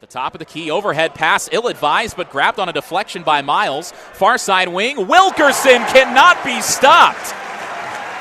At the top of the key, overhead pass, ill-advised, but grabbed on a deflection by Miles. Far side wing, Wilkerson cannot be stopped.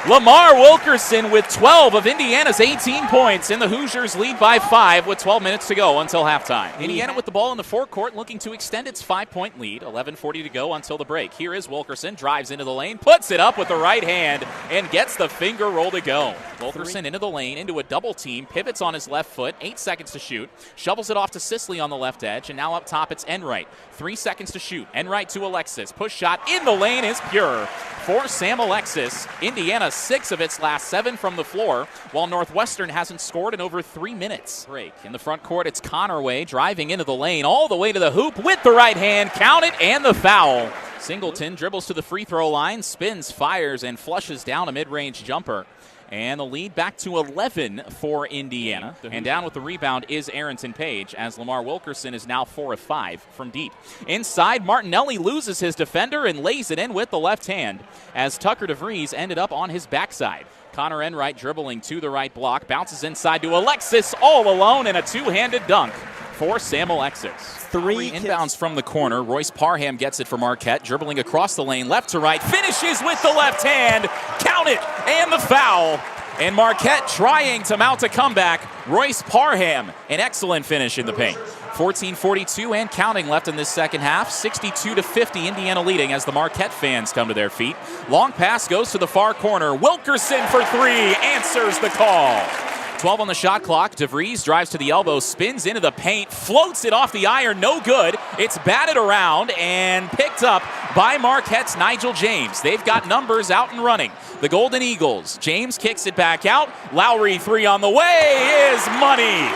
Lamar Wilkerson with 12 of Indiana's 18 points, and the Hoosiers lead by 5 with 12 minutes to go until halftime. Indiana with the ball in the forecourt looking to extend its 5-point lead. 11:40 to go until the break. Here is Wilkerson, drives into the lane, puts it up with the right hand, and gets the finger roll to go. Wilkerson into the lane, into a double team, pivots on his left foot, 8 seconds to shoot, shovels it off to Sisley on the left edge, and now up top it's Enright. 3 seconds to shoot. Enright to Alexis. Push shot in the lane is pure for Sam Alexis. Indiana 6 of its last 7 from the floor, while Northwestern hasn't scored in over 3 minutes. Break. In the front court, it's Connerway driving into the lane, all the way to the hoop with the right hand. Count it, and the foul. Singleton dribbles to the free throw line, spins, fires, and flushes down a mid-range jumper. And the lead back to 11 for Indiana. And down with the rebound is Arrington Page, as Lamar Wilkerson is now 4 of 5 from deep. Inside, Martinelli loses his defender and lays it in with the left hand, as Tucker DeVries ended up on his backside. Connor Enright dribbling to the right block, bounces inside to Alexis all alone, and a two-handed dunk for Sam Alexis. 3 inbounds from the corner. Royce Parham gets it for Marquette, dribbling across the lane, left to right, finishes with the left hand. Count it, and the foul. And Marquette trying to mount a comeback. Royce Parham, an excellent finish in the paint. 14:42 and counting left in this second half. 62-50, Indiana leading as the Marquette fans come to their feet. Long pass goes to the far corner. Wilkerson for 3, answers the call. 12 on the shot clock. DeVries drives to the elbow, spins into the paint, floats it off the iron, no good. It's batted around and picked up by Marquette's Nigel James. They've got numbers out and running. The Golden Eagles. James kicks it back out. Lowry 3 on the way is money.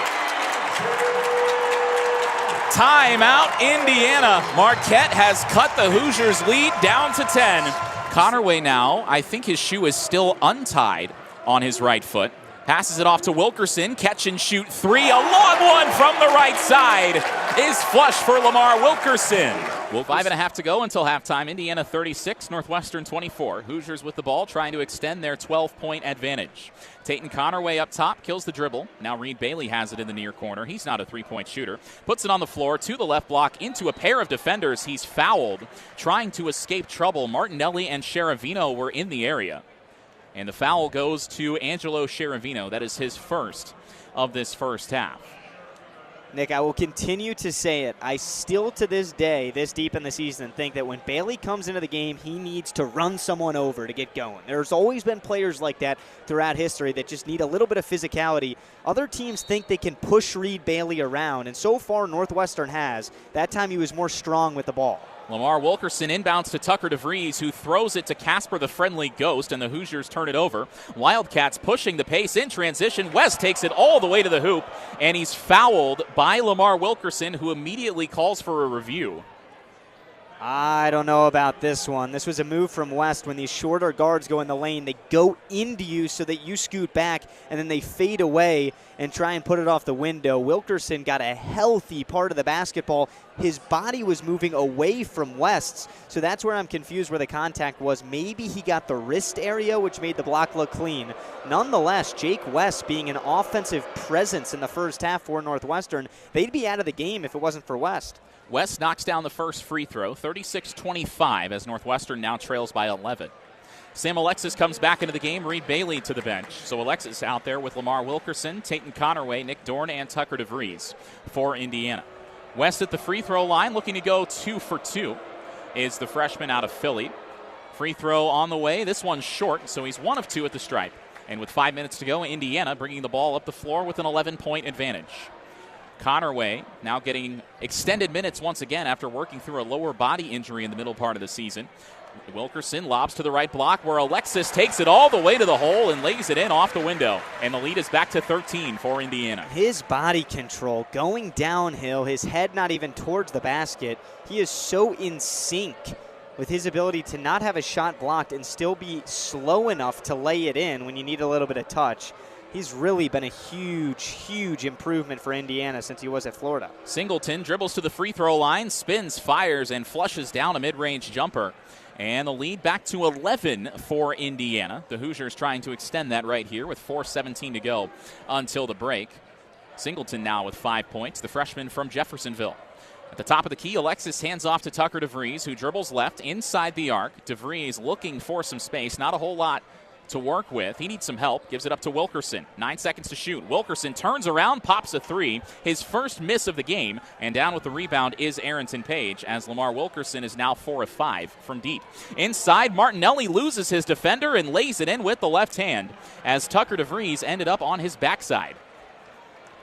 Timeout, Indiana. Marquette has cut the Hoosiers' lead down to 10. Connerway now, I think his shoe is still untied on his right foot. Passes it off to Wilkerson. Catch and shoot 3. A long one from the right side is flush for Lamar Wilkerson. 5.5 to go until halftime. Indiana 36, Northwestern 24. Hoosiers with the ball trying to extend their 12-point advantage. Tayton Connerway up top, kills the dribble. Now Reed Bailey has it in the near corner. He's not a three-point shooter. Puts it on the floor to the left block into a pair of defenders. He's fouled, trying to escape trouble. Martinelli and Sheravino were in the area. And the foul goes to Angelo Sheravino. That is his first of this first half. Nick, I will continue to say it. I still, to this day, this deep in the season, think that when Bailey comes into the game, he needs to run someone over to get going. There's always been players like that throughout history that just need a little bit of physicality. Other teams think they can push Reed Bailey around, and so far Northwestern has. That time he was more strong with the ball. Lamar Wilkerson inbounds to Tucker DeVries, who throws it to Casper the Friendly Ghost, and the Hoosiers turn it over. Wildcats pushing the pace in transition. West takes it all the way to the hoop, and he's fouled by Lamar Wilkerson, who immediately calls for a review. I don't know about this one. This was a move from West. When these shorter guards go in the lane, they go into you so that you scoot back, and then they fade away and try and put it off the window. Wilkerson got a healthy part of the basketball. His body was moving away from West's, so that's where I'm confused where the contact was. Maybe he got the wrist area, which made the block look clean. Nonetheless, Jake West being an offensive presence in the first half for Northwestern, they'd be out of the game if it wasn't for West. West knocks down the first free throw, 36-25, as Northwestern now trails by 11. Sam Alexis comes back into the game. Reed Bailey to the bench. So Alexis out there with Lamar Wilkerson, Tayton Connerway, Nick Dorn, and Tucker DeVries for Indiana. West at the free throw line, looking to go 2 for 2, is the freshman out of Philly. Free throw on the way. This one's short, so he's 1 of 2 at the stripe. And with 5 minutes to go, Indiana bringing the ball up the floor with an 11-point advantage. Connerway now getting extended minutes once again after working through a lower body injury in the middle part of the season. Wilkerson lobs to the right block where Alexis takes it all the way to the hole and lays it in off the window. And the lead is back to 13 for Indiana. His body control going downhill, his head not even towards the basket. He is so in sync with his ability to not have a shot blocked and still be slow enough to lay it in when you need a little bit of touch. He's really been a huge, huge improvement for Indiana since he was at Florida. Singleton dribbles to the free throw line, spins, fires, and flushes down a mid-range jumper. And the lead back to 11 for Indiana. The Hoosiers trying to extend that right here with 4:17 to go until the break. Singleton now with 5 points, the freshman from Jeffersonville. At the top of the key, Alexis hands off to Tucker DeVries, who dribbles left inside the arc. DeVries looking for some space, not a whole lot to work with. He needs some help, gives it up to Wilkerson. 9 seconds to shoot. Wilkerson turns around, pops a three, his first miss of the game, and down with the rebound is Arrington Page, as Lamar Wilkerson is now 4 of 5 from deep. Inside, Martinelli loses his defender and lays it in with the left hand, as Tucker DeVries ended up on his backside.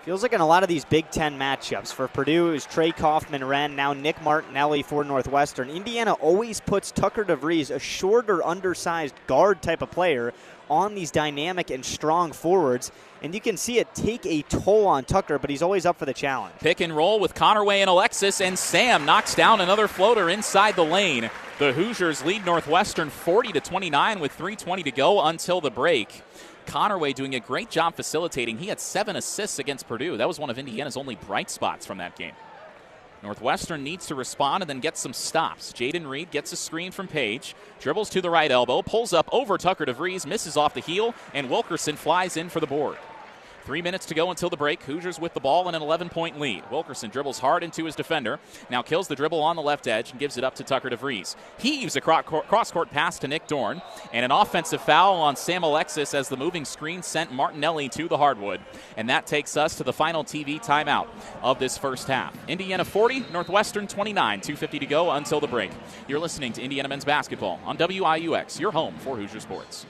Feels like in a lot of these Big Ten matchups, for Purdue it was Trey Kaufman-Renn, now Nick Martinelli for Northwestern. Indiana always puts Tucker DeVries, a shorter, undersized guard type of player, on these dynamic and strong forwards. And you can see it take a toll on Tucker, but he's always up for the challenge. Pick and roll with Connerway and Alexis, and Sam knocks down another floater inside the lane. The Hoosiers lead Northwestern 40-29 with 3:20 to go until the break. Connerway doing a great job facilitating. He had 7 assists against Purdue. That was one of Indiana's only bright spots from that game. Northwestern needs to respond and then get some stops. Jaden Reed gets a screen from Page, dribbles to the right elbow, pulls up over Tucker DeVries, misses off the heel, and Wilkerson flies in for the board. 3 minutes to go until the break. Hoosiers with the ball and an 11-point lead. Wilkerson dribbles hard into his defender. Now kills the dribble on the left edge and gives it up to Tucker DeVries. Heaves a cross-court pass to Nick Dorn. And an offensive foul on Sam Alexis as the moving screen sent Martinelli to the hardwood. And that takes us to the final TV timeout of this first half. Indiana 40, Northwestern 29. 2:50 to go until the break. You're listening to Indiana men's basketball on WIUX, your home for Hoosier Sports.